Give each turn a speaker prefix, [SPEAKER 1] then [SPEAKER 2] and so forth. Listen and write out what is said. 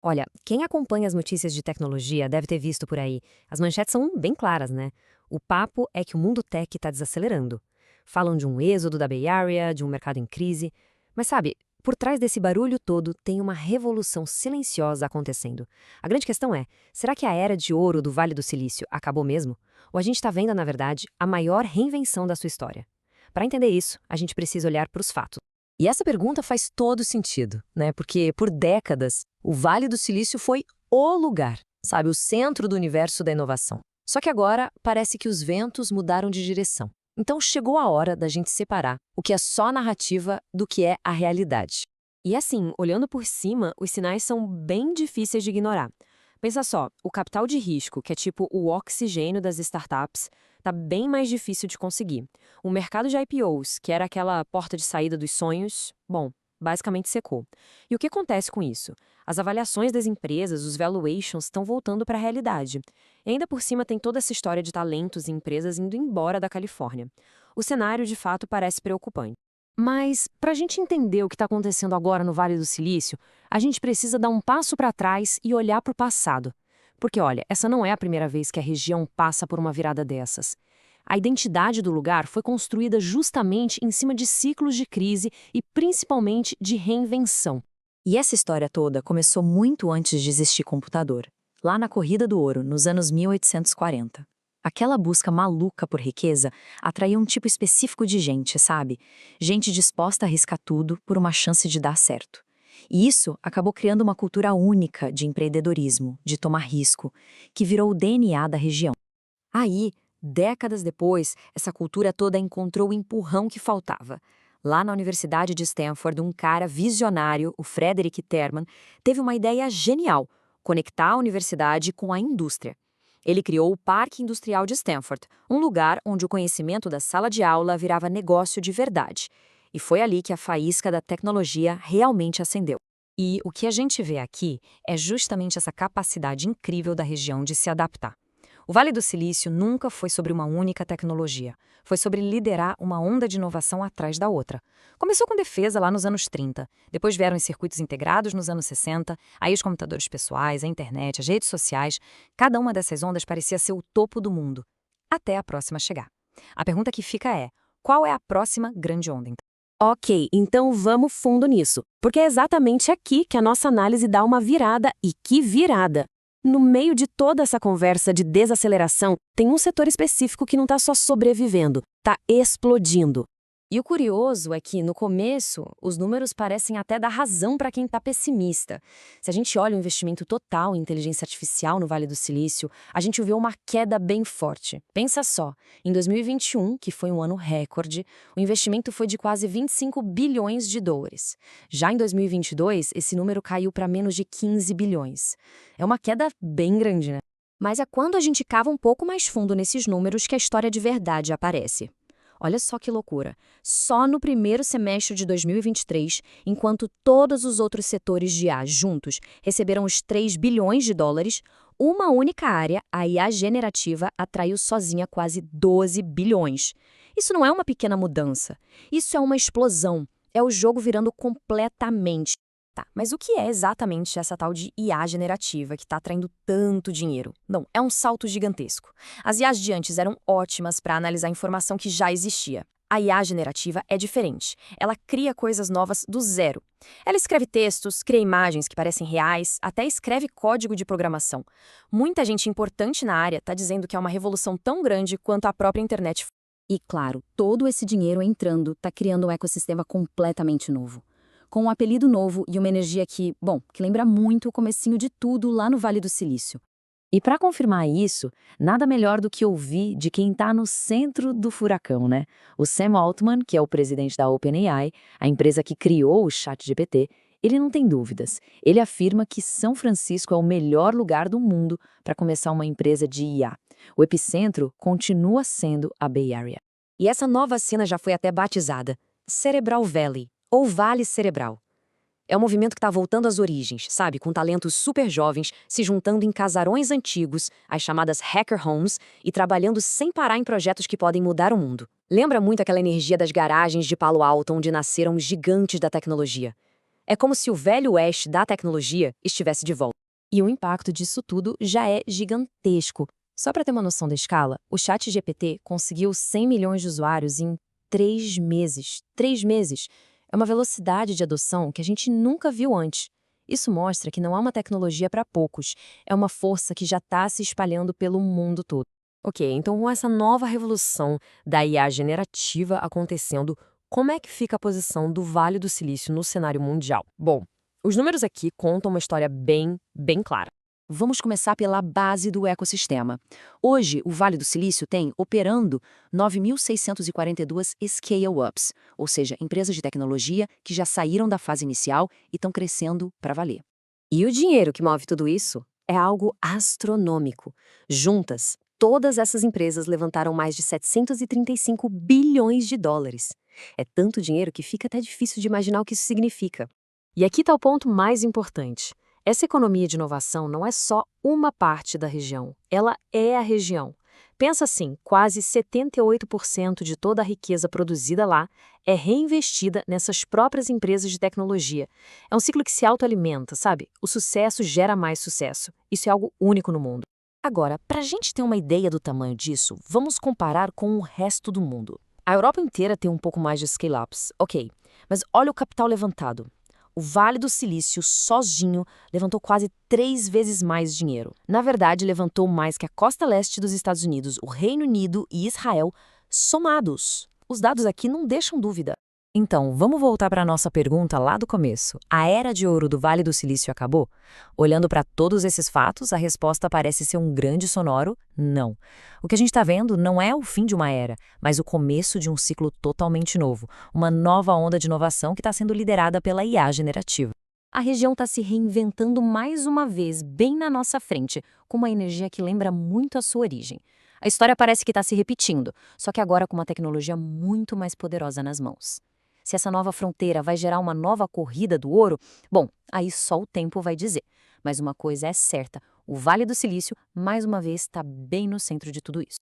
[SPEAKER 1] Olha, quem acompanha as notícias de tecnologia deve ter visto por aí. As manchetes são bem claras, né? O papo é que o mundo tech está desacelerando. Falam de um êxodo da Bay Area, de um mercado em crise. Mas sabe, por trás desse barulho todo tem uma revolução silenciosa acontecendo. A grande questão é: será que a era de ouro do Vale do Silício acabou mesmo? Ou a gente está vendo, na verdade, a maior reinvenção da sua história? Para entender isso, a gente precisa olhar para os fatos. E essa pergunta faz todo sentido, né? Porque por décadas o Vale do Silício foi o lugar, sabe, o centro do universo da inovação. Só que agora parece que os ventos mudaram de direção. Então chegou a hora da gente separar o que é só narrativa do que é a realidade. E assim, olhando por cima, os sinais são bem difíceis de ignorar. Pensa só, o capital de risco, que é tipo o oxigênio das startups, tá bem mais difícil de conseguir. O mercado de IPOs, que era aquela porta de saída dos sonhos, bom, basicamente secou. E o que acontece com isso? As avaliações das empresas, os valuations, estão voltando para a realidade. E ainda por cima tem toda essa história de talentos e empresas indo embora da Califórnia. O cenário, de fato, parece preocupante. Mas, para a gente entender o que está acontecendo agora no Vale do Silício, a gente precisa dar um passo para trás e olhar para o passado. Porque, olha, essa não é a primeira vez que a região passa por uma virada dessas. A identidade do lugar foi construída justamente em cima de ciclos de crise e principalmente de reinvenção. E essa história toda começou muito antes de existir computador, lá na Corrida do Ouro, nos anos 1840. Aquela busca maluca por riqueza atraía um tipo específico de gente, sabe? Gente disposta a arriscar tudo por uma chance de dar certo. E isso acabou criando uma cultura única de empreendedorismo, de tomar risco, que virou o DNA da região. Aí, décadas depois, essa cultura toda encontrou o empurrão que faltava. Lá na Universidade de Stanford, um cara visionário, o Frederick Terman, teve uma ideia genial: conectar a universidade com a indústria. Ele criou o Parque Industrial de Stanford, um lugar onde o conhecimento da sala de aula virava negócio de verdade. E foi ali que a faísca da tecnologia realmente acendeu. E o que a gente vê aqui é justamente essa capacidade incrível da região de se adaptar. O Vale do Silício nunca foi sobre uma única tecnologia. Foi sobre liderar uma onda de inovação atrás da outra. Começou com defesa lá nos anos 30, depois vieram os circuitos integrados nos anos 60, aí os computadores pessoais, a internet, as redes sociais. Cada uma dessas ondas parecia ser o topo do mundo, até a próxima chegar. A pergunta que fica é: qual é a próxima grande onda, então? Ok, então vamos fundo nisso, porque é exatamente aqui que a nossa análise dá uma virada, e que virada! No meio de toda essa conversa de desaceleração, tem um setor específico que não está só sobrevivendo, está explodindo. E o curioso é que, no começo, os números parecem até dar razão para quem está pessimista. Se a gente olha o investimento total em inteligência artificial no Vale do Silício, a gente vê uma queda bem forte. Pensa só, em 2021, que foi um ano recorde, o investimento foi de quase 25 bilhões de dólares. Já em 2022, esse número caiu para menos de 15 bilhões. É uma queda bem grande, né? Mas é quando a gente cava um pouco mais fundo nesses números que a história de verdade aparece. Olha só que loucura. Só no primeiro semestre de 2023, enquanto todos os outros setores de IA juntos receberam os 3 bilhões de dólares, uma única área, a IA generativa, atraiu sozinha quase 12 bilhões. Isso não é uma pequena mudança. Isso é uma explosão. É o jogo virando completamente. Tá, mas o que é exatamente essa tal de IA generativa que está atraindo tanto dinheiro? Não, é um salto gigantesco. As IAs de antes eram ótimas para analisar informação que já existia. A IA generativa é diferente. Ela cria coisas novas do zero. Ela escreve textos, cria imagens que parecem reais, até escreve código de programação. Muita gente importante na área está dizendo que é uma revolução tão grande quanto a própria internet. E claro, todo esse dinheiro entrando está criando um ecossistema completamente novo, com um apelido novo e uma energia que lembra muito o comecinho de tudo lá no Vale do Silício. E para confirmar isso, nada melhor do que ouvir de quem está no centro do furacão, né? O Sam Altman, que é o presidente da OpenAI, a empresa que criou o ChatGPT, ele não tem dúvidas. Ele afirma que São Francisco é o melhor lugar do mundo para começar uma empresa de IA. O epicentro continua sendo a Bay Area. E essa nova cena já foi até batizada Cerebral Valley, ou Vale Cerebral. É um movimento que está voltando às origens, sabe? Com talentos super jovens se juntando em casarões antigos, as chamadas hacker homes, e trabalhando sem parar em projetos que podem mudar o mundo. Lembra muito aquela energia das garagens de Palo Alto onde nasceram os gigantes da tecnologia. É como se o velho oeste da tecnologia estivesse de volta. E o impacto disso tudo já é gigantesco. Só para ter uma noção da escala, o ChatGPT conseguiu 100 milhões de usuários em 3 meses. 3 meses! É uma velocidade de adoção que a gente nunca viu antes. Isso mostra que não há uma tecnologia para poucos, é uma força que já está se espalhando pelo mundo todo. Ok, então com essa nova revolução da IA generativa acontecendo, como é que fica a posição do Vale do Silício no cenário mundial? Bom, os números aqui contam uma história bem clara.
[SPEAKER 2] Vamos começar pela base do ecossistema. Hoje, o Vale do Silício tem, operando, 9.642 scale-ups, ou seja, empresas de tecnologia que já saíram da fase inicial e estão crescendo para valer.
[SPEAKER 1] E o dinheiro que move tudo isso é algo astronômico. Juntas, todas essas empresas levantaram mais de 735 bilhões de dólares. É tanto dinheiro que fica até difícil de imaginar o que isso significa. E aqui está o ponto mais importante. Essa economia de inovação não é só uma parte da região, ela é a região. Pensa assim, quase 78% de toda a riqueza produzida lá é reinvestida nessas próprias empresas de tecnologia. É um ciclo que se autoalimenta, sabe? O sucesso gera mais sucesso. Isso é algo único no mundo.
[SPEAKER 2] Agora, para a gente ter uma ideia do tamanho disso, vamos comparar com o resto do mundo. A Europa inteira tem um pouco mais de scale-ups, ok, mas olha o capital levantado. O Vale do Silício, sozinho, levantou quase 3 vezes mais dinheiro. Na verdade, levantou mais que a costa leste dos Estados Unidos, o Reino Unido e Israel, somados. Os dados aqui não deixam dúvida.
[SPEAKER 1] Então, vamos voltar para a nossa pergunta lá do começo. A era de ouro do Vale do Silício acabou? Olhando para todos esses fatos, a resposta parece ser um grande sonoro não. O que a gente está vendo não é o fim de uma era, mas o começo de um ciclo totalmente novo, uma nova onda de inovação que está sendo liderada pela IA generativa. A região está se reinventando mais uma vez, bem na nossa frente, com uma energia que lembra muito a sua origem. A história parece que está se repetindo, só que agora com uma tecnologia muito mais poderosa nas mãos. Se essa nova fronteira vai gerar uma nova corrida do ouro, bom, aí só o tempo vai dizer. Mas uma coisa é certa, o Vale do Silício, mais uma vez, está bem no centro de tudo isso.